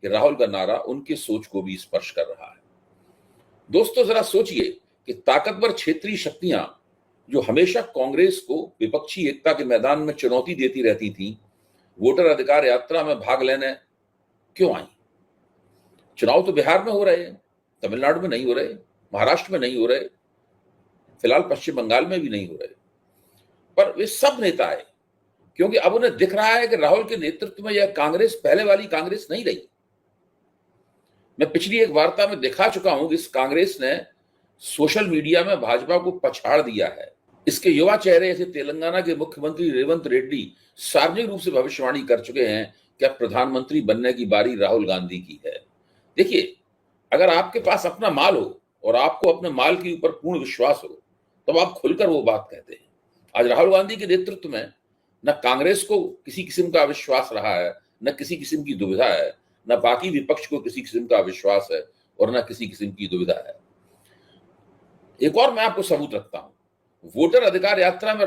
कि राहुल का नारा उनकी सोच को भी स्पर्श कर रहा है। दोस्तों, जरा सोचिए कि ताकतवर क्षेत्रीय शक्तियां जो हमेशा कांग्रेस को विपक्षी एकता के मैदान में चुनौती देती रहती थी, वोटर अधिकार यात्रा में भाग लेने क्यों आई? चुनाव तो बिहार में हो रहे हैं, तमिलनाडु में नहीं हो रहे, महाराष्ट्र में नहीं हो रहे, फिलहाल पश्चिम बंगाल में भी नहीं हो रहे, पर वे सब नेता आए क्योंकि अब उन्हें दिख रहा है कि राहुल के नेतृत्व में यह कांग्रेस पहले वाली कांग्रेस नहीं रही। मैं पिछली एक वार्ता में दिखा चुका हूं कि इस कांग्रेस ने सोशल मीडिया में भाजपा को पछाड़ दिया है। इसके युवा चेहरे ऐसे तेलंगाना के मुख्यमंत्री रेवंत रेड्डी सार्वजनिक रूप से भविष्यवाणी कर चुके हैं कि अब प्रधानमंत्री बनने की बारी राहुल गांधी की है। देखिए, अगर आपके पास अपना माल हो और आपको अपने माल के ऊपर पूर्ण विश्वास हो, तब आप खुलकर वो बात कहते हैं। आज राहुल गांधी के नेतृत्व में न कांग्रेस को किसी किस्म का विश्वास रहा है, न किसी किस्म की दुविधा है, न बाकी विपक्ष को किसी किस्म का विश्वास है और न किसी किस्म की दुविधा है। एक और मैं आपको सबूत रखता हूं। वोटर अधिकार यात्रा में